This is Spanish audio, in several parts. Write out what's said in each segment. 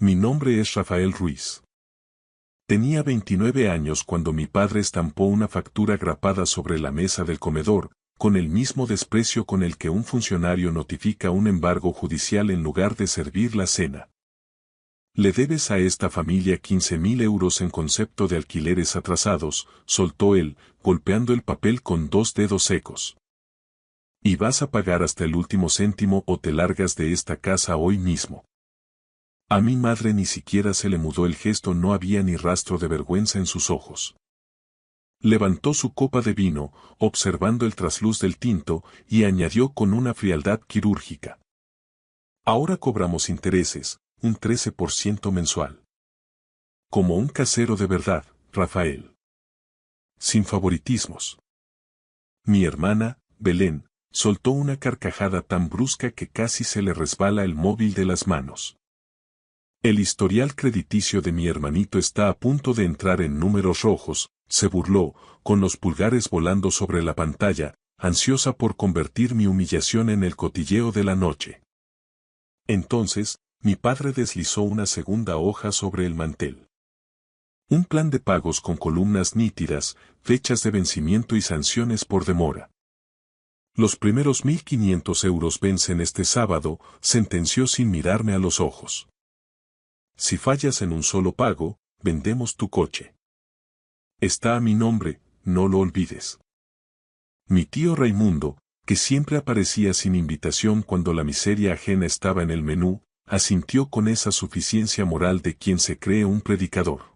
Mi nombre es Rafael Ruiz. Tenía 29 años cuando mi padre estampó una factura grapada sobre la mesa del comedor, con el mismo desprecio con el que un funcionario notifica un embargo judicial en lugar de servir la cena. Le debes a esta familia 15.000 euros en concepto de alquileres atrasados, soltó él, golpeando el papel con 2 dedos secos. Y vas a pagar hasta el último céntimo o te largas de esta casa hoy mismo. A mi madre ni siquiera se le mudó el gesto, no había ni rastro de vergüenza en sus ojos. Levantó su copa de vino, observando el trasluz del tinto, y añadió con una frialdad quirúrgica. Ahora cobramos intereses, un 13% mensual. Como un casero de verdad, Rafael. Sin favoritismos. Mi hermana, Belén, soltó una carcajada tan brusca que casi se le resbala el móvil de las manos. El historial crediticio de mi hermanito está a punto de entrar en números rojos, se burló, con los pulgares volando sobre la pantalla, ansiosa por convertir mi humillación en el cotilleo de la noche. Entonces, mi padre deslizó una segunda hoja sobre el mantel. Un plan de pagos con columnas nítidas, fechas de vencimiento y sanciones por demora. Los primeros 1.500 euros vencen este sábado, sentenció sin mirarme a los ojos. Si fallas en un solo pago, vendemos tu coche. Está a mi nombre, no lo olvides. Mi tío Raimundo, que siempre aparecía sin invitación cuando la miseria ajena estaba en el menú, asintió con esa suficiencia moral de quien se cree un predicador.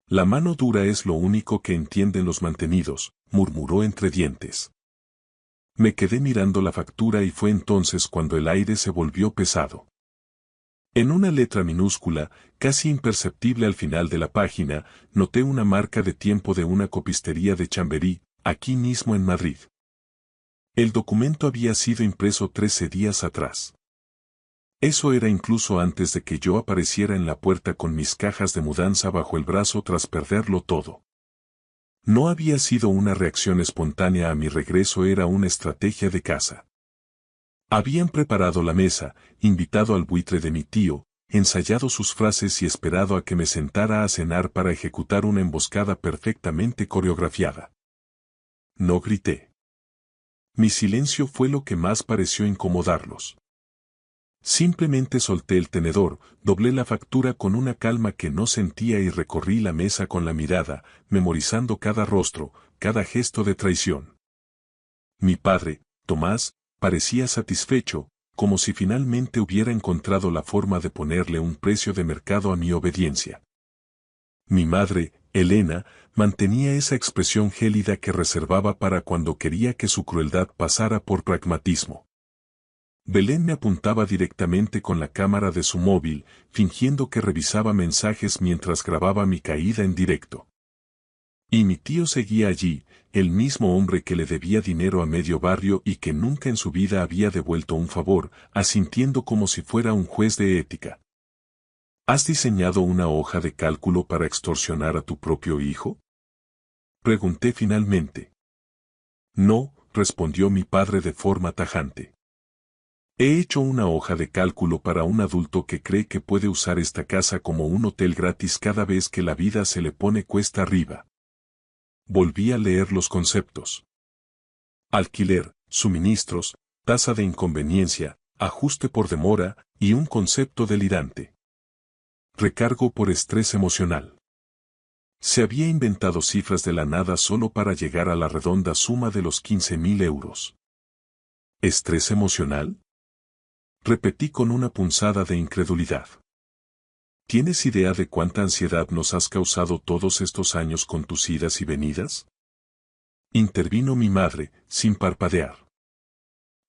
La mano dura es lo único que entienden los mantenidos, murmuró entre dientes. Me quedé mirando la factura y fue entonces cuando el aire se volvió pesado. En una letra minúscula, casi imperceptible al final de la página, noté una marca de tiempo de una copistería de Chamberí, aquí mismo en Madrid. El documento había sido impreso 13 días atrás. Eso era incluso antes de que yo apareciera en la puerta con mis cajas de mudanza bajo el brazo tras perderlo todo. No había sido una reacción espontánea a mi regreso, era una estrategia de caza. Habían preparado la mesa, invitado al buitre de mi tío, ensayado sus frases y esperado a que me sentara a cenar para ejecutar una emboscada perfectamente coreografiada. No grité. Mi silencio fue lo que más pareció incomodarlos. Simplemente solté el tenedor, doblé la factura con una calma que no sentía y recorrí la mesa con la mirada, memorizando cada rostro, cada gesto de traición. Mi padre, Tomás, parecía satisfecho, como si finalmente hubiera encontrado la forma de ponerle un precio de mercado a mi obediencia. Mi madre, Elena, mantenía esa expresión gélida que reservaba para cuando quería que su crueldad pasara por pragmatismo. Belén me apuntaba directamente con la cámara de su móvil, fingiendo que revisaba mensajes mientras grababa mi caída en directo. Y mi tío seguía allí, el mismo hombre que le debía dinero a medio barrio y que nunca en su vida había devuelto un favor, asintiendo como si fuera un juez de ética. ¿Has diseñado una hoja de cálculo para extorsionar a tu propio hijo? Pregunté finalmente. No, respondió mi padre de forma tajante. He hecho una hoja de cálculo para un adulto que cree que puede usar esta casa como un hotel gratis cada vez que la vida se le pone cuesta arriba. Volví a leer los conceptos. Alquiler, suministros, tasa de inconveniencia, ajuste por demora, y un concepto delirante. Recargo por estrés emocional. Se había inventado cifras de la nada solo para llegar a la redonda suma de los 15.000 euros. ¿Estrés emocional? Repetí con una punzada de incredulidad. ¿Tienes idea de cuánta ansiedad nos has causado todos estos años con tus idas y venidas? Intervino mi madre, sin parpadear.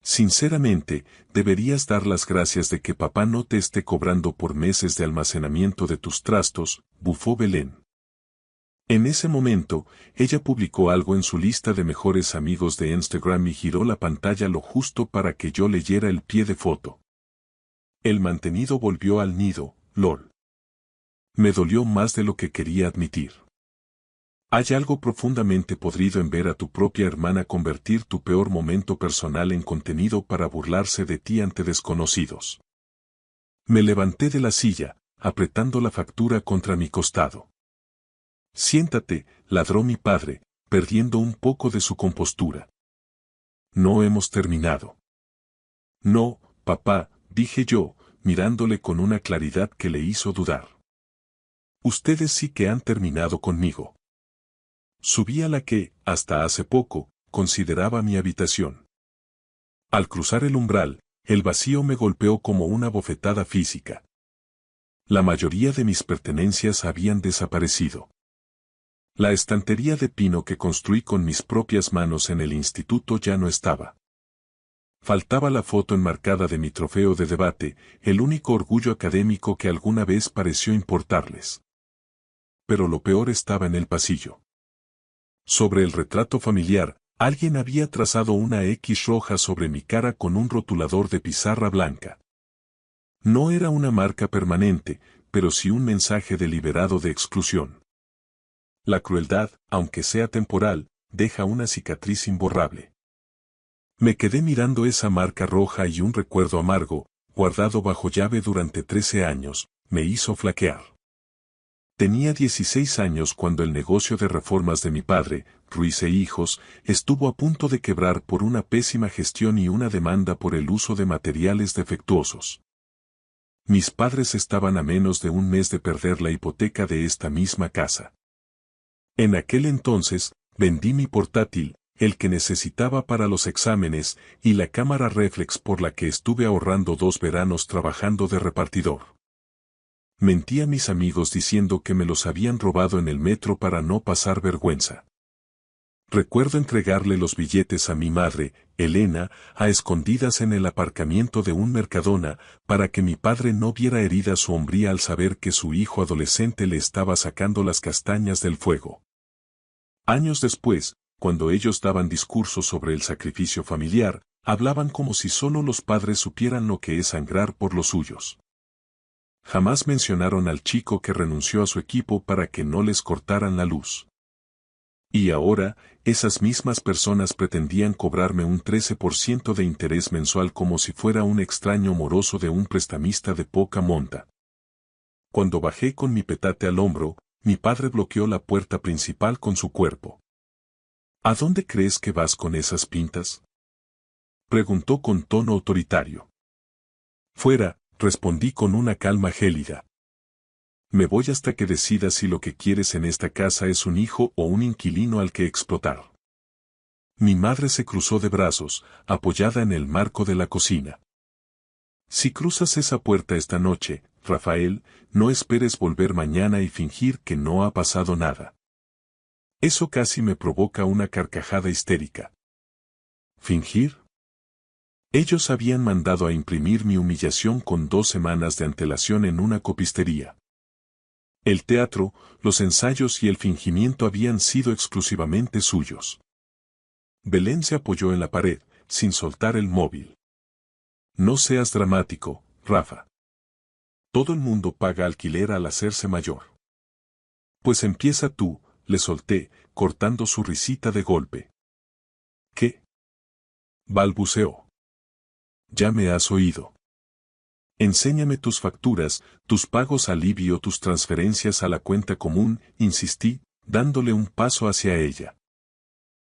Sinceramente, deberías dar las gracias de que papá no te esté cobrando por meses de almacenamiento de tus trastos, bufó Belén. En ese momento, ella publicó algo en su lista de mejores amigos de Instagram y giró la pantalla lo justo para que yo leyera el pie de foto. El mantenido volvió al nido, lol. Me dolió más de lo que quería admitir. Hay algo profundamente podrido en ver a tu propia hermana convertir tu peor momento personal en contenido para burlarse de ti ante desconocidos. Me levanté de la silla, apretando la factura contra mi costado. Siéntate, ladró mi padre, perdiendo un poco de su compostura. No hemos terminado. No, papá, dije yo, mirándole con una claridad que le hizo dudar. Ustedes sí que han terminado conmigo. Subí a la que, hasta hace poco, consideraba mi habitación. Al cruzar el umbral, el vacío me golpeó como una bofetada física. La mayoría de mis pertenencias habían desaparecido. La estantería de pino que construí con mis propias manos en el instituto ya no estaba. Faltaba la foto enmarcada de mi trofeo de debate, el único orgullo académico que alguna vez pareció importarles. Pero lo peor estaba en el pasillo. Sobre el retrato familiar, alguien había trazado una X roja sobre mi cara con un rotulador de pizarra blanca. No era una marca permanente, pero sí un mensaje deliberado de exclusión. La crueldad, aunque sea temporal, deja una cicatriz imborrable. Me quedé mirando esa marca roja y un recuerdo amargo, guardado bajo llave durante 13 años, me hizo flaquear. Tenía 16 años cuando el negocio de reformas de mi padre, Ruiz e Hijos, estuvo a punto de quebrar por una pésima gestión y una demanda por el uso de materiales defectuosos. Mis padres estaban a menos de un mes de perder la hipoteca de esta misma casa. En aquel entonces, vendí mi portátil, el que necesitaba para los exámenes, y la cámara réflex por la que estuve ahorrando 2 veranos trabajando de repartidor. Mentí a mis amigos diciendo que me los habían robado en el metro para no pasar vergüenza. Recuerdo entregarle los billetes a mi madre, Elena, a escondidas en el aparcamiento de un Mercadona, para que mi padre no viera herida su hombría al saber que su hijo adolescente le estaba sacando las castañas del fuego. Años después, cuando ellos daban discursos sobre el sacrificio familiar, hablaban como si solo los padres supieran lo que es sangrar por los suyos. Jamás mencionaron al chico que renunció a su equipo para que no les cortaran la luz. Y ahora, esas mismas personas pretendían cobrarme un 13% de interés mensual como si fuera un extraño moroso de un prestamista de poca monta. Cuando bajé con mi petate al hombro, mi padre bloqueó la puerta principal con su cuerpo. ¿A dónde crees que vas con esas pintas?, preguntó con tono autoritario. Fuera, respondí con una calma gélida. Me voy hasta que decidas si lo que quieres en esta casa es un hijo o un inquilino al que explotar. Mi madre se cruzó de brazos, apoyada en el marco de la cocina. Si cruzas esa puerta esta noche, Rafael, no esperes volver mañana y fingir que no ha pasado nada. Eso casi me provoca una carcajada histérica. ¿Fingir? Ellos habían mandado a imprimir mi humillación con 2 semanas de antelación en una copistería. El teatro, los ensayos y el fingimiento habían sido exclusivamente suyos. Belén se apoyó en la pared, sin soltar el móvil. No seas dramático, Rafa. Todo el mundo paga alquiler al hacerse mayor. Pues empieza tú, le solté, cortando su risita de golpe. ¿Qué?, balbuceó. Ya me has oído. Enséñame tus facturas, tus pagos al IBI o tus transferencias a la cuenta común, insistí, dándole un paso hacia ella.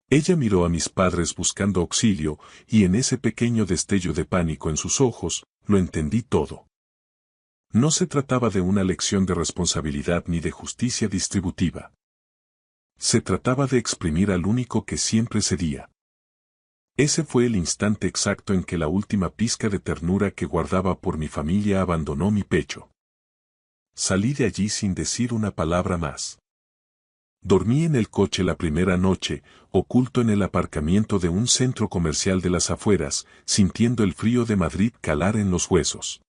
Ella miró a mis padres buscando auxilio, y en ese pequeño destello de pánico en sus ojos, lo entendí todo. No se trataba de una lección de responsabilidad ni de justicia distributiva. Se trataba de exprimir al único que siempre cedía. Ese fue el instante exacto en que la última pizca de ternura que guardaba por mi familia abandonó mi pecho. Salí de allí sin decir una palabra más. Dormí en el coche la primera noche, oculto en el aparcamiento de un centro comercial de las afueras, sintiendo el frío de Madrid calar en los huesos.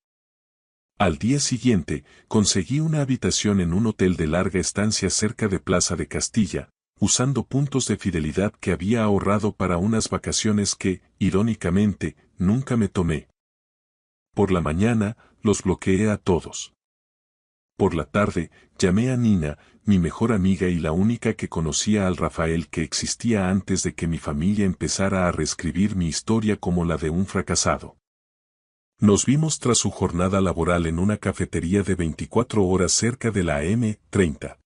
Al día siguiente, conseguí una habitación en un hotel de larga estancia cerca de Plaza de Castilla, usando puntos de fidelidad que había ahorrado para unas vacaciones que, irónicamente, nunca me tomé. Por la mañana, los bloqueé a todos. Por la tarde, llamé a Nina, mi mejor amiga y la única que conocía al Rafael que existía antes de que mi familia empezara a reescribir mi historia como la de un fracasado. Nos vimos tras su jornada laboral en una cafetería de 24 horas cerca de la M30.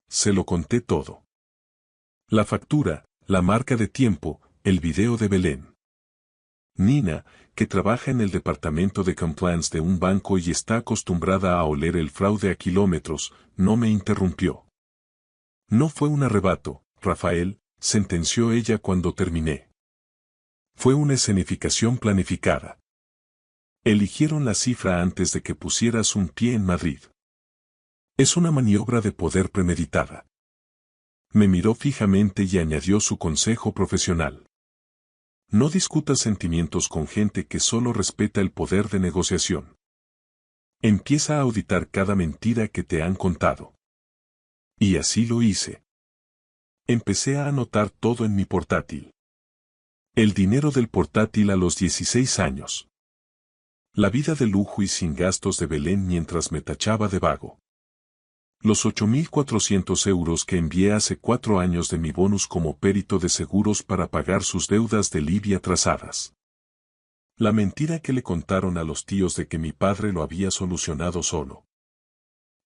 Se lo conté todo. La factura, la marca de tiempo, el video de Belén. Nina, que trabaja en el departamento de compliance de un banco y está acostumbrada a oler el fraude a kilómetros, no me interrumpió. No fue un arrebato, Rafael, sentenció ella cuando terminé. Fue una escenificación planificada. Eligieron la cifra antes de que pusieras un pie en Madrid. Es una maniobra de poder premeditada. Me miró fijamente y añadió su consejo profesional. No discutas sentimientos con gente que solo respeta el poder de negociación. Empieza a auditar cada mentira que te han contado. Y así lo hice. Empecé a anotar todo en mi portátil. El dinero del portátil a los 16 años. La vida de lujo y sin gastos de Belén mientras me tachaba de vago. Los 8.400 euros que envié hace 4 años de mi bonus como perito de seguros para pagar sus deudas de Libia atrasadas. La mentira que le contaron a los tíos de que mi padre lo había solucionado solo.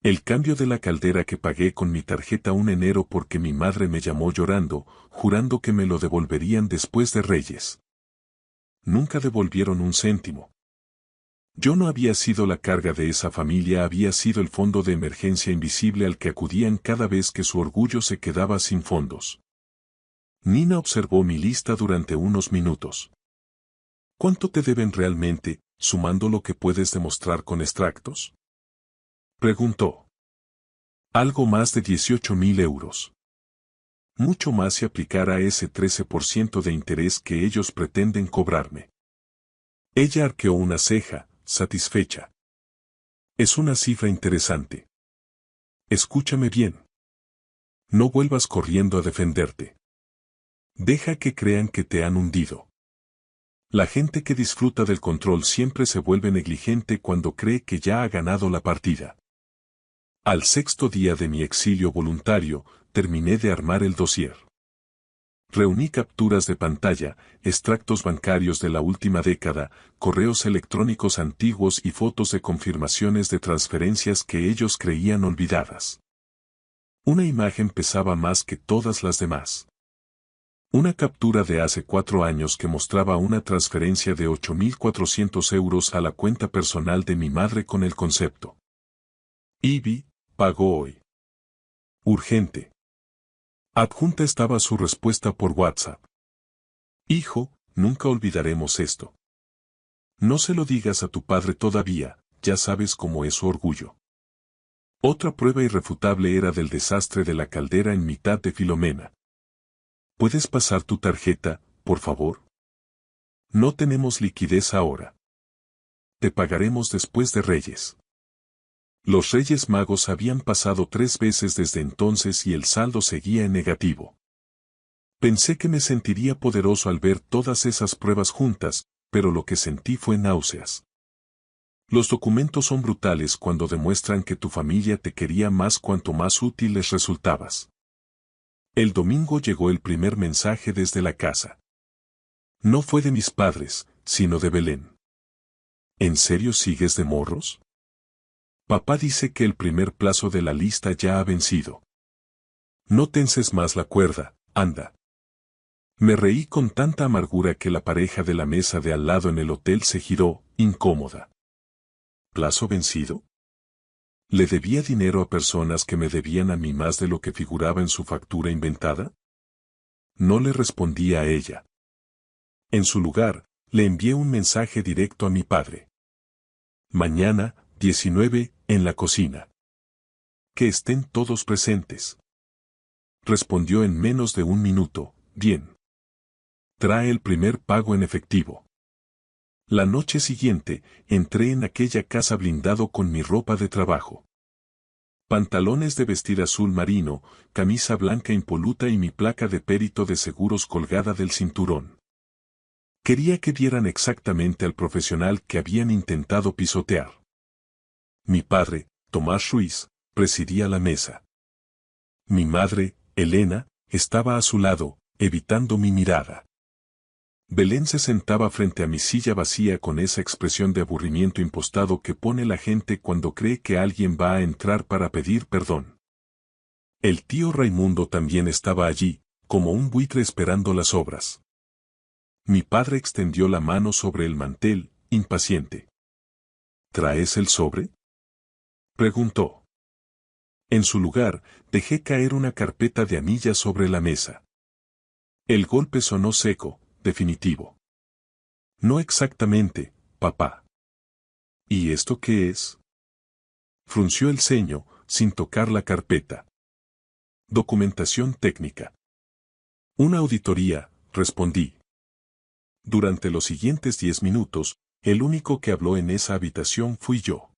El cambio de la caldera que pagué con mi tarjeta un enero porque mi madre me llamó llorando, jurando que me lo devolverían después de Reyes. Nunca devolvieron un céntimo. Yo no había sido la carga de esa familia, había sido el fondo de emergencia invisible al que acudían cada vez que su orgullo se quedaba sin fondos. Nina observó mi lista durante unos minutos. ¿Cuánto te deben realmente, sumando lo que puedes demostrar con extractos? Preguntó. Algo más de 18.000 euros. Mucho más si aplicara ese 13% de interés que ellos pretenden cobrarme. Ella arqueó una ceja, satisfecha. Es una cifra interesante. Escúchame bien. No vuelvas corriendo a defenderte. Deja que crean que te han hundido. La gente que disfruta del control siempre se vuelve negligente cuando cree que ya ha ganado la partida. Al 6º día de mi exilio voluntario, terminé de armar el dossier. Reuní capturas de pantalla, extractos bancarios de la última década, correos electrónicos antiguos y fotos de confirmaciones de transferencias que ellos creían olvidadas. Una imagen pesaba más que todas las demás. Una captura de hace 4 años que mostraba una transferencia de 8.400 euros a la cuenta personal de mi madre con el concepto. Ivy, pagó hoy. Urgente. Adjunta estaba su respuesta por WhatsApp. Hijo, nunca olvidaremos esto. No se lo digas a tu padre todavía, ya sabes cómo es su orgullo. Otra prueba irrefutable era del desastre de la caldera en mitad de Filomena. ¿Puedes pasar tu tarjeta, por favor? No tenemos liquidez ahora. Te pagaremos después de Reyes. Los Reyes Magos habían pasado 3 veces desde entonces y el saldo seguía en negativo. Pensé que me sentiría poderoso al ver todas esas pruebas juntas, pero lo que sentí fue náuseas. Los documentos son brutales cuando demuestran que tu familia te quería más cuanto más útil les resultabas. El domingo llegó el primer mensaje desde la casa. No fue de mis padres, sino de Belén. ¿En serio sigues de morros? Papá dice que el primer plazo de la lista ya ha vencido. No tenses más la cuerda, anda. Me reí con tanta amargura que la pareja de la mesa de al lado en el hotel se giró, incómoda. ¿Plazo vencido? ¿Le debía dinero a personas que me debían a mí más de lo que figuraba en su factura inventada? No le respondí a ella. En su lugar, le envié un mensaje directo a mi padre. Mañana, 19, en la cocina. Que estén todos presentes. Respondió en menos de un minuto, bien. Trae el primer pago en efectivo. La noche siguiente, entré en aquella casa blindado con mi ropa de trabajo. Pantalones de vestir azul marino, camisa blanca impoluta y mi placa de perito de seguros colgada del cinturón. Quería que vieran exactamente al profesional que habían intentado pisotear. Mi padre, Tomás Ruiz, presidía la mesa. Mi madre, Elena, estaba a su lado, evitando mi mirada. Belén se sentaba frente a mi silla vacía con esa expresión de aburrimiento impostado que pone la gente cuando cree que alguien va a entrar para pedir perdón. El tío Raimundo también estaba allí, como un buitre esperando las obras. Mi padre extendió la mano sobre el mantel, impaciente. ¿Traes el sobre?, preguntó. En su lugar, dejé caer una carpeta de anillas sobre la mesa. El golpe sonó seco, definitivo. No exactamente, papá. ¿Y esto qué es? Frunció el ceño, sin tocar la carpeta. Documentación técnica. Una auditoría, respondí. Durante los siguientes 10 minutos, el único que habló en esa habitación fui yo.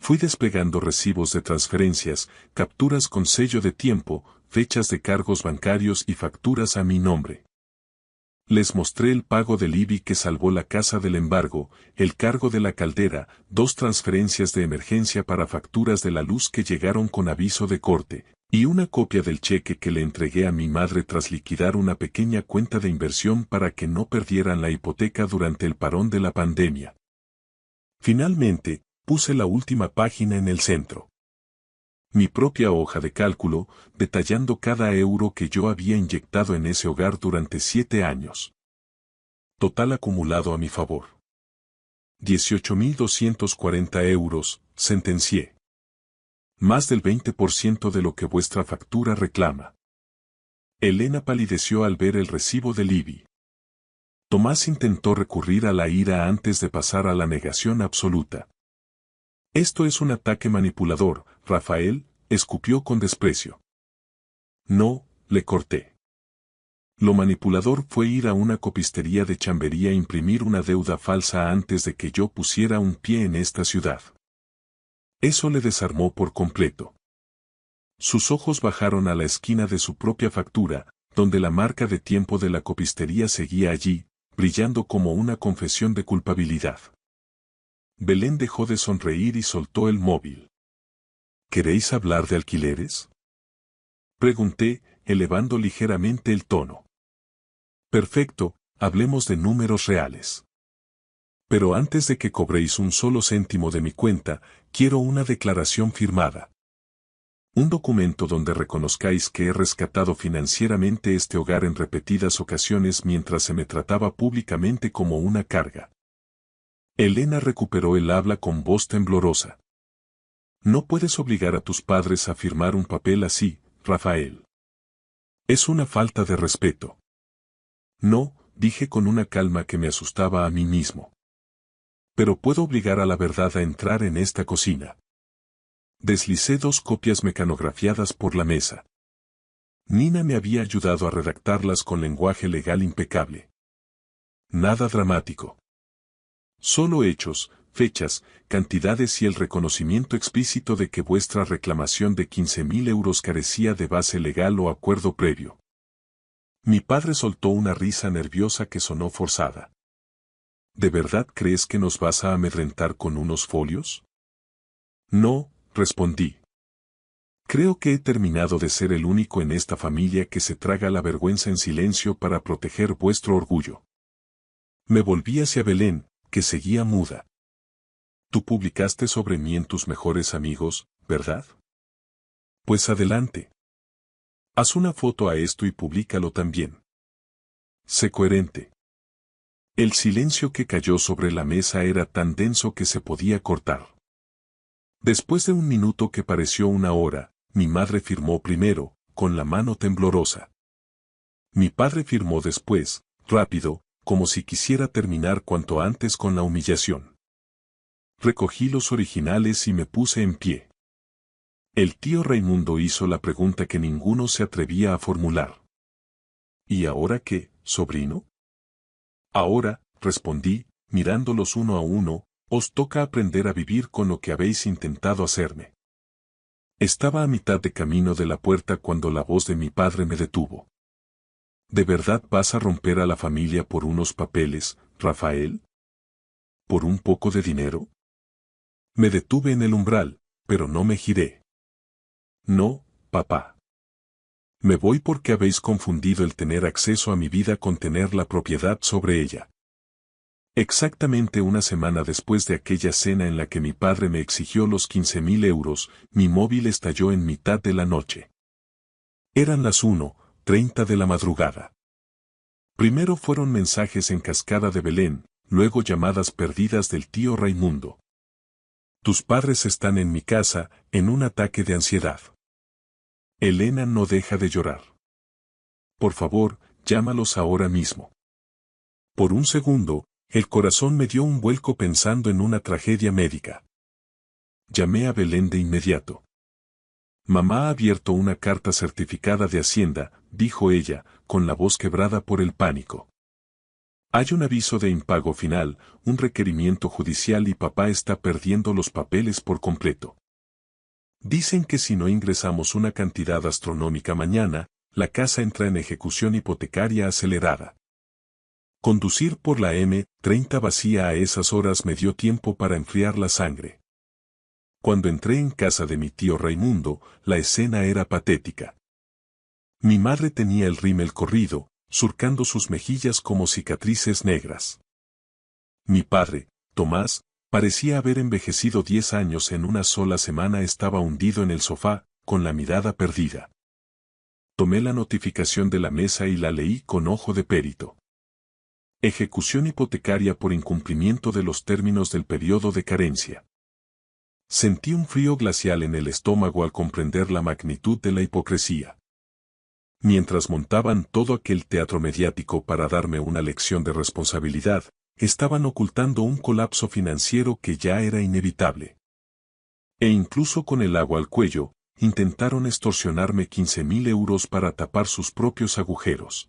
Fui desplegando recibos de transferencias, capturas con sello de tiempo, fechas de cargos bancarios y facturas a mi nombre. Les mostré el pago del IBI que salvó la casa del embargo, el cargo de la caldera, 2 transferencias de emergencia para facturas de la luz que llegaron con aviso de corte, y una copia del cheque que le entregué a mi madre tras liquidar una pequeña cuenta de inversión para que no perdieran la hipoteca durante el parón de la pandemia. Finalmente, puse la última página en el centro. Mi propia hoja de cálculo, detallando cada euro que yo había inyectado en ese hogar durante 7 años. Total acumulado a mi favor. 18.240 euros, sentencié. Más del 20% de lo que vuestra factura reclama. Elena palideció al ver el recibo del IBI. Tomás intentó recurrir a la ira antes de pasar a la negación absoluta. Esto es un ataque manipulador, Rafael, escupió con desprecio. No, le corté. Lo manipulador fue ir a una copistería de Chamberí a imprimir una deuda falsa antes de que yo pusiera un pie en esta ciudad. Eso le desarmó por completo. Sus ojos bajaron a la esquina de su propia factura, donde la marca de tiempo de la copistería seguía allí, brillando como una confesión de culpabilidad. Belén dejó de sonreír y soltó el móvil. ¿Queréis hablar de alquileres?, pregunté, elevando ligeramente el tono. Perfecto, hablemos de números reales. Pero antes de que cobréis un solo céntimo de mi cuenta, quiero una declaración firmada. Un documento donde reconozcáis que he rescatado financieramente este hogar en repetidas ocasiones mientras se me trataba públicamente como una carga. Elena recuperó el habla con voz temblorosa. No puedes obligar a tus padres a firmar un papel así, Rafael. Es una falta de respeto. No, dije con una calma que me asustaba a mí mismo. Pero puedo obligar a la verdad a entrar en esta cocina. Deslicé 2 copias mecanografiadas por la mesa. Nina me había ayudado a redactarlas con lenguaje legal impecable. Nada dramático. Solo hechos, fechas, cantidades y el reconocimiento explícito de que vuestra reclamación de 15.000 euros carecía de base legal o acuerdo previo. Mi padre soltó una risa nerviosa que sonó forzada. ¿De verdad crees que nos vas a amedrentar con unos folios? No, respondí. Creo que he terminado de ser el único en esta familia que se traga la vergüenza en silencio para proteger vuestro orgullo. Me volví hacia Belén, que seguía muda. Tú publicaste sobre mí en tus mejores amigos, ¿verdad? Pues adelante. Haz una foto a esto y públicalo también. Sé coherente. El silencio que cayó sobre la mesa era tan denso que se podía cortar. Después de un minuto que pareció una hora, mi madre firmó primero, con la mano temblorosa. Mi padre firmó después, rápido, como si quisiera terminar cuanto antes con la humillación. Recogí los originales y me puse en pie. El tío Raimundo hizo la pregunta que ninguno se atrevía a formular. ¿Y ahora qué, sobrino? Ahora, respondí, mirándolos uno a uno, os toca aprender a vivir con lo que habéis intentado hacerme. Estaba a mitad de camino de la puerta cuando la voz de mi padre me detuvo. ¿De verdad vas a romper a la familia por unos papeles, Rafael? ¿Por un poco de dinero? Me detuve en el umbral, pero no me giré. No, papá. Me voy porque habéis confundido el tener acceso a mi vida con tener la propiedad sobre ella. Exactamente una semana después de aquella cena en la que mi padre me exigió los 15.000 euros, mi móvil estalló en mitad de la noche. Eran las 1:30 de la madrugada. Primero fueron mensajes en cascada de Belén, luego llamadas perdidas del tío Raimundo. Tus padres están en mi casa, en un ataque de ansiedad. Elena no deja de llorar. Por favor, llámalos ahora mismo. Por un segundo, el corazón me dio un vuelco pensando en una tragedia médica. Llamé a Belén de inmediato. Mamá ha abierto una carta certificada de Hacienda, dijo ella, con la voz quebrada por el pánico. Hay un aviso de impago final, un requerimiento judicial y papá está perdiendo los papeles por completo. Dicen que si no ingresamos una cantidad astronómica mañana, la casa entra en ejecución hipotecaria acelerada. Conducir por la M30 vacía a esas horas me dio tiempo para enfriar la sangre. Cuando entré en casa de mi tío Raimundo, la escena era patética. Mi madre tenía el rímel corrido, surcando sus mejillas como cicatrices negras. Mi padre, Tomás, parecía haber envejecido 10 años en una sola semana. Estaba hundido en el sofá, con la mirada perdida. Tomé la notificación de la mesa y la leí con ojo de perito. Ejecución hipotecaria por incumplimiento de los términos del periodo de carencia. Sentí un frío glacial en el estómago al comprender la magnitud de la hipocresía. Mientras montaban todo aquel teatro mediático para darme una lección de responsabilidad, estaban ocultando un colapso financiero que ya era inevitable. E incluso con el agua al cuello, intentaron extorsionarme 15.000 euros para tapar sus propios agujeros.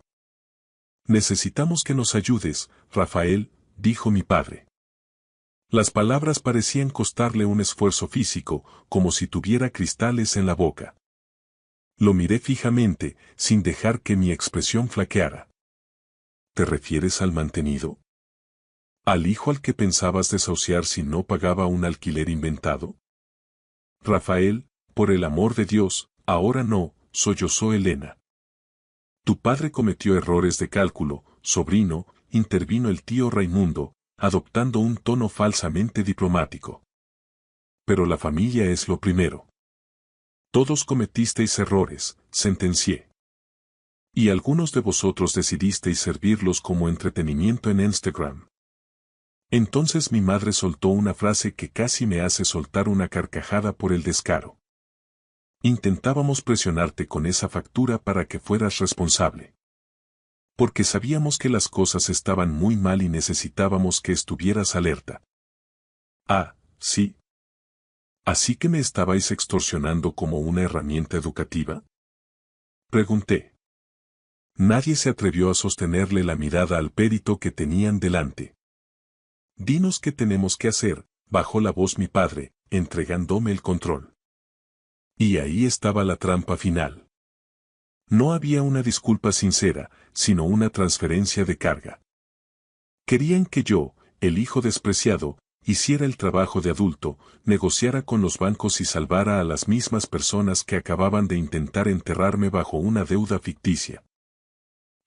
Necesitamos que nos ayudes, Rafael, dijo mi padre. Las palabras parecían costarle un esfuerzo físico, como si tuviera cristales en la boca. Lo miré fijamente, sin dejar que mi expresión flaqueara. ¿Te refieres al mantenido? ¿Al hijo al que pensabas desahuciar si no pagaba un alquiler inventado? Rafael, por el amor de Dios, ahora no, sollozó Elena. Tu padre cometió errores de cálculo, sobrino, intervino el tío Raimundo, adoptando un tono falsamente diplomático. Pero la familia es lo primero. Todos cometisteis errores, sentencié. Y algunos de vosotros decidisteis servirlos como entretenimiento en Instagram. Entonces mi madre soltó una frase que casi me hace soltar una carcajada por el descaro. Intentábamos presionarte con esa factura para que fueras responsable. Porque sabíamos que las cosas estaban muy mal y necesitábamos que estuvieras alerta. Ah, sí. ¿Así que me estabais extorsionando como una herramienta educativa? Pregunté. Nadie se atrevió a sostenerle la mirada al perito que tenían delante. Dinos qué tenemos que hacer, bajó la voz mi padre, entregándome el control. Y ahí estaba la trampa final. No había una disculpa sincera, sino una transferencia de carga. Querían que yo, el hijo despreciado, hiciera el trabajo de adulto, negociara con los bancos y salvara a las mismas personas que acababan de intentar enterrarme bajo una deuda ficticia.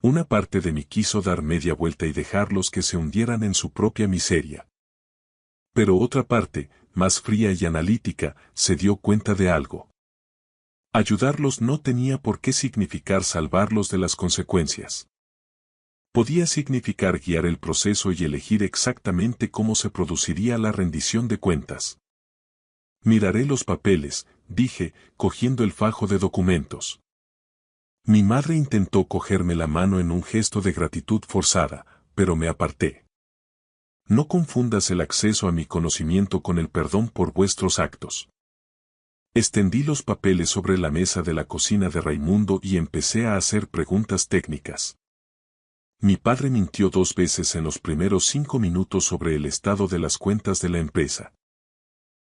Una parte de mí quiso dar media vuelta y dejarlos que se hundieran en su propia miseria. Pero otra parte, más fría y analítica, se dio cuenta de algo. Ayudarlos no tenía por qué significar salvarlos de las consecuencias. Podía significar guiar el proceso y elegir exactamente cómo se produciría la rendición de cuentas. Miraré los papeles, dije, cogiendo el fajo de documentos. Mi madre intentó cogerme la mano en un gesto de gratitud forzada, pero me aparté. No confundas el acceso a mi conocimiento con el perdón por vuestros actos. Extendí los papeles sobre la mesa de la cocina de Raimundo y empecé a hacer preguntas técnicas. Mi padre mintió 2 veces en los primeros 5 minutos sobre el estado de las cuentas de la empresa.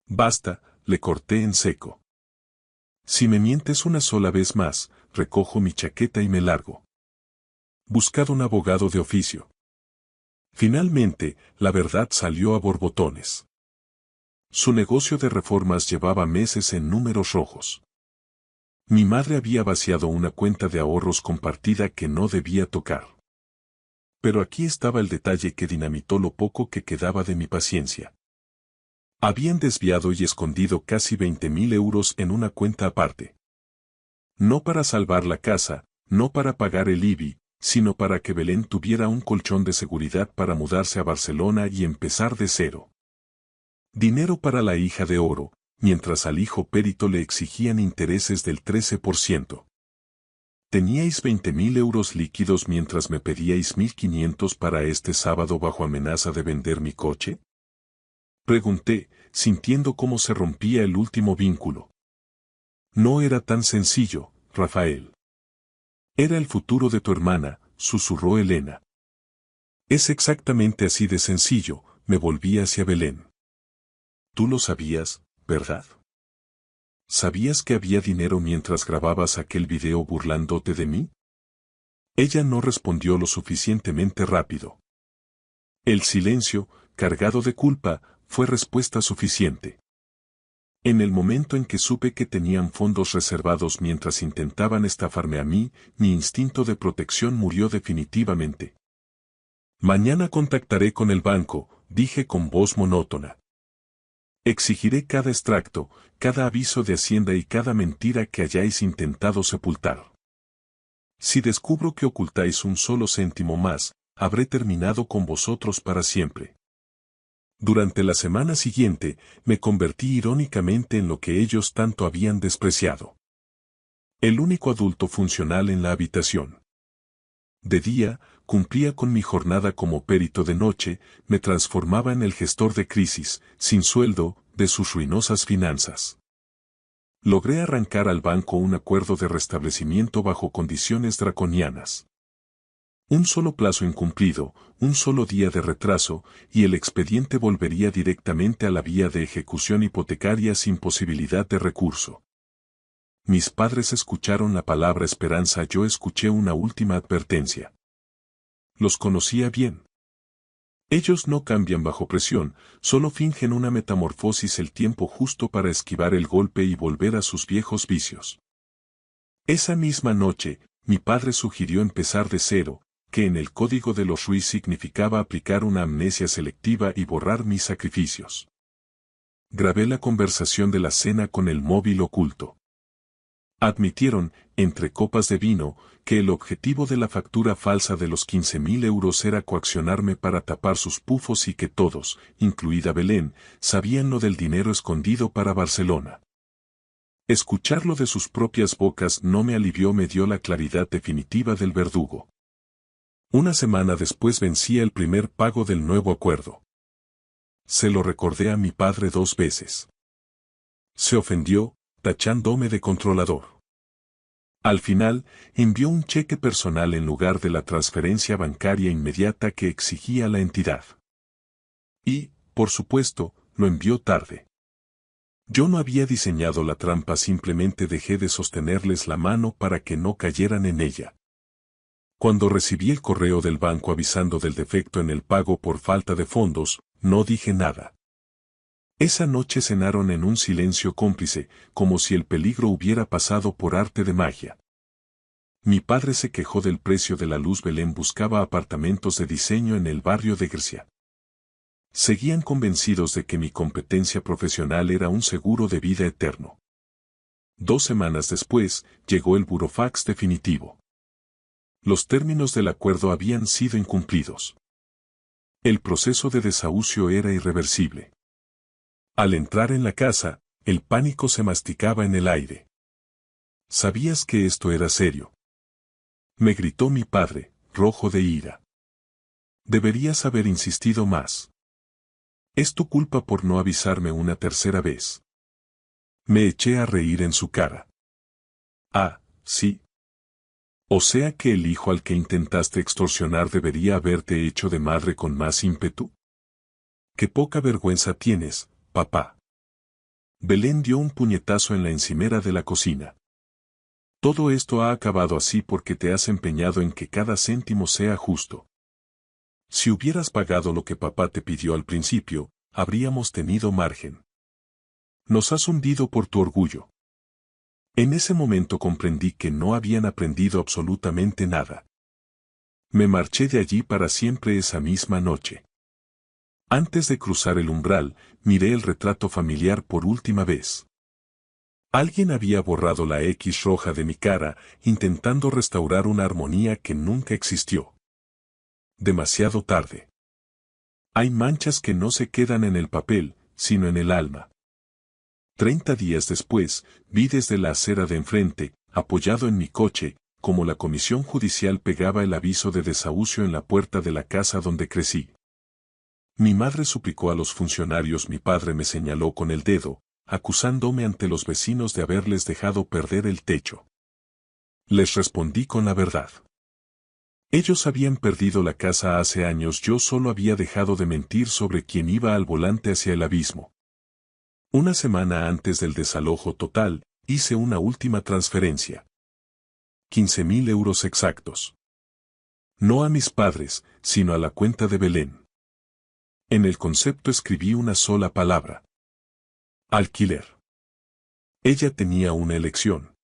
Basta, le corté en seco. Si me mientes una sola vez más, recojo mi chaqueta y me largo. Buscad un abogado de oficio. Finalmente, la verdad salió a borbotones. Su negocio de reformas llevaba meses en números rojos. Mi madre había vaciado una cuenta de ahorros compartida que no debía tocar. Pero aquí estaba el detalle que dinamitó lo poco que quedaba de mi paciencia. Habían desviado y escondido casi 20.000 euros en una cuenta aparte. No para salvar la casa, no para pagar el IBI, sino para que Belén tuviera un colchón de seguridad para mudarse a Barcelona y empezar de cero. Dinero para la hija de oro, mientras al hijo Périto le exigían intereses del 13%. ¿Teníais 20.000 euros líquidos mientras me pedíais 1.500 para este sábado bajo amenaza de vender mi coche? Pregunté, sintiendo cómo se rompía el último vínculo. No era tan sencillo, Rafael. Era el futuro de tu hermana, susurró Elena. Es exactamente así de sencillo, me volví hacia Belén. Tú lo sabías, ¿verdad? ¿Sabías que había dinero mientras grababas aquel video burlándote de mí? Ella no respondió lo suficientemente rápido. El silencio, cargado de culpa, fue respuesta suficiente. En el momento en que supe que tenían fondos reservados mientras intentaban estafarme a mí, mi instinto de protección murió definitivamente. Mañana contactaré con el banco, dije con voz monótona. Exigiré cada extracto, cada aviso de Hacienda y cada mentira que hayáis intentado sepultar. Si descubro que ocultáis un solo céntimo más, habré terminado con vosotros para siempre. Durante la semana siguiente, me convertí irónicamente en lo que ellos tanto habían despreciado. El único adulto funcional en la habitación. De día, cumplía con mi jornada como perito, de noche, me transformaba en el gestor de crisis, sin sueldo, de sus ruinosas finanzas. Logré arrancar al banco un acuerdo de restablecimiento bajo condiciones draconianas. Un solo plazo incumplido, un solo día de retraso, y el expediente volvería directamente a la vía de ejecución hipotecaria sin posibilidad de recurso. Mis padres escucharon la palabra esperanza, yo escuché una última advertencia. Los conocía bien. Ellos no cambian bajo presión, solo fingen una metamorfosis el tiempo justo para esquivar el golpe y volver a sus viejos vicios. Esa misma noche, mi padre sugirió empezar de cero, que en el código de los Ruiz significaba aplicar una amnesia selectiva y borrar mis sacrificios. Grabé la conversación de la cena con el móvil oculto. Admitieron, entre copas de vino, que el objetivo de la factura falsa de los 15.000 euros era coaccionarme para tapar sus pufos y que todos, incluida Belén, sabían lo del dinero escondido para Barcelona. Escucharlo de sus propias bocas no me alivió, me dio la claridad definitiva del verdugo. Una semana después vencía el primer pago del nuevo acuerdo. Se lo recordé a mi padre 2 veces. Se ofendió, tachándome de controlador. Al final, envió un cheque personal en lugar de la transferencia bancaria inmediata que exigía la entidad. Y, por supuesto, lo envió tarde. Yo no había diseñado la trampa, simplemente dejé de sostenerles la mano para que no cayeran en ella. Cuando recibí el correo del banco avisando del defecto en el pago por falta de fondos, no dije nada. Esa noche cenaron en un silencio cómplice, como si el peligro hubiera pasado por arte de magia. Mi padre se quejó del precio de la luz. Belén buscaba apartamentos de diseño en el barrio de Grecia. Seguían convencidos de que mi competencia profesional era un seguro de vida eterno. 2 semanas después, llegó el burofax definitivo. Los términos del acuerdo habían sido incumplidos. El proceso de desahucio era irreversible. Al entrar en la casa, el pánico se masticaba en el aire. ¿Sabías que esto era serio?, me gritó mi padre, rojo de ira. Deberías haber insistido más. Es tu culpa por no avisarme una tercera vez. Me eché a reír en su cara. Ah, sí. O sea que el hijo al que intentaste extorsionar debería haberte hecho de madre con más ímpetu. Qué poca vergüenza tienes, papá. Belén dio un puñetazo en la encimera de la cocina. Todo esto ha acabado así porque te has empeñado en que cada céntimo sea justo. Si hubieras pagado lo que papá te pidió al principio, habríamos tenido margen. Nos has hundido por tu orgullo. En ese momento comprendí que no habían aprendido absolutamente nada. Me marché de allí para siempre esa misma noche. Antes de cruzar el umbral, miré el retrato familiar por última vez. Alguien había borrado la X roja de mi cara, intentando restaurar una armonía que nunca existió. Demasiado tarde. Hay manchas que no se quedan en el papel, sino en el alma. 30 días después, vi desde la acera de enfrente, apoyado en mi coche, como la comisión judicial pegaba el aviso de desahucio en la puerta de la casa donde crecí. Mi madre suplicó a los funcionarios, mi padre me señaló con el dedo, acusándome ante los vecinos de haberles dejado perder el techo. Les respondí con la verdad. Ellos habían perdido la casa hace años, yo solo había dejado de mentir sobre quién iba al volante hacia el abismo. Una semana antes del desalojo total, hice una última transferencia. 15.000 euros exactos. No a mis padres, sino a la cuenta de Belén. En el concepto escribí una sola palabra. Alquiler. Ella tenía una elección.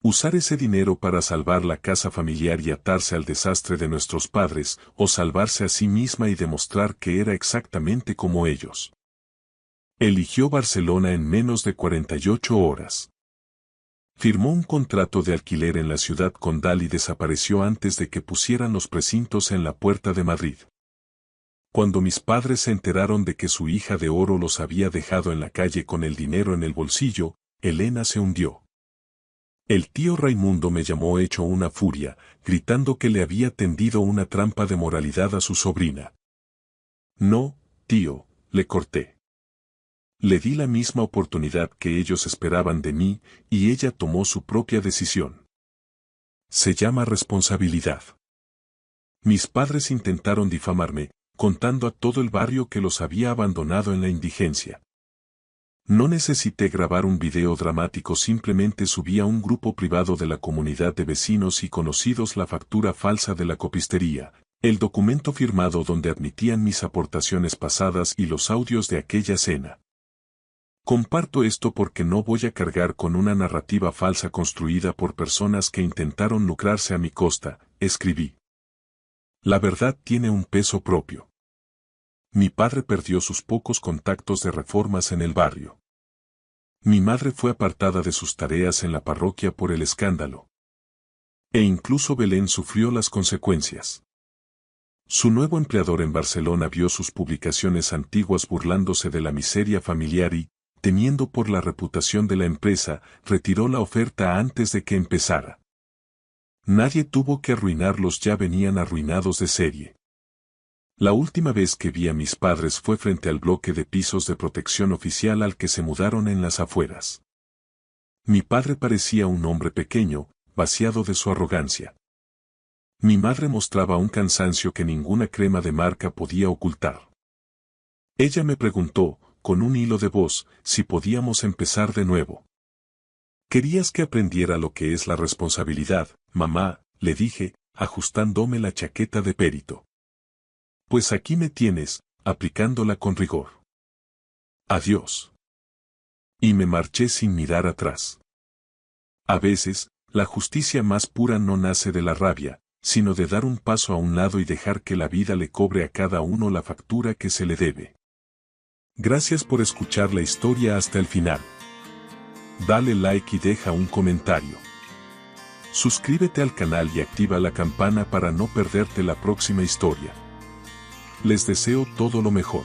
Usar ese dinero para salvar la casa familiar y atarse al desastre de nuestros padres, o salvarse a sí misma y demostrar que era exactamente como ellos. Eligió Barcelona en menos de 48 horas. Firmó un contrato de alquiler en la ciudad condal y desapareció antes de que pusieran los precintos en la puerta de Madrid. Cuando mis padres se enteraron de que su hija de oro los había dejado en la calle con el dinero en el bolsillo, Elena se hundió. El tío Raimundo me llamó hecho una furia, gritando que le había tendido una trampa de moralidad a su sobrina. No, tío, le corté. Le di la misma oportunidad que ellos esperaban de mí, y ella tomó su propia decisión. Se llama responsabilidad. Mis padres intentaron difamarme, contando a todo el barrio que los había abandonado en la indigencia. No necesité grabar un video dramático, simplemente subí a un grupo privado de la comunidad de vecinos y conocidos la factura falsa de la copistería, el documento firmado donde admitían mis aportaciones pasadas y los audios de aquella cena. Comparto esto porque no voy a cargar con una narrativa falsa construida por personas que intentaron lucrarse a mi costa, escribí. La verdad tiene un peso propio. Mi padre perdió sus pocos contactos de reformas en el barrio. Mi madre fue apartada de sus tareas en la parroquia por el escándalo. E incluso Belén sufrió las consecuencias. Su nuevo empleador en Barcelona vio sus publicaciones antiguas burlándose de la miseria familiar y, temiendo por la reputación de la empresa, retiró la oferta antes de que empezara. Nadie tuvo que arruinarlos, ya venían arruinados de serie. La última vez que vi a mis padres fue frente al bloque de pisos de protección oficial al que se mudaron en las afueras. Mi padre parecía un hombre pequeño, vaciado de su arrogancia. Mi madre mostraba un cansancio que ninguna crema de marca podía ocultar. Ella me preguntó, con un hilo de voz, si podíamos empezar de nuevo. ¿Querías que aprendiera lo que es la responsabilidad, mamá?, le dije, ajustándome la chaqueta de perito. Pues aquí me tienes, aplicándola con rigor. Adiós. Y me marché sin mirar atrás. A veces, la justicia más pura no nace de la rabia, sino de dar un paso a un lado y dejar que la vida le cobre a cada uno la factura que se le debe. Gracias por escuchar la historia hasta el final. Dale like y deja un comentario. Suscríbete al canal y activa la campana para no perderte la próxima historia. Les deseo todo lo mejor.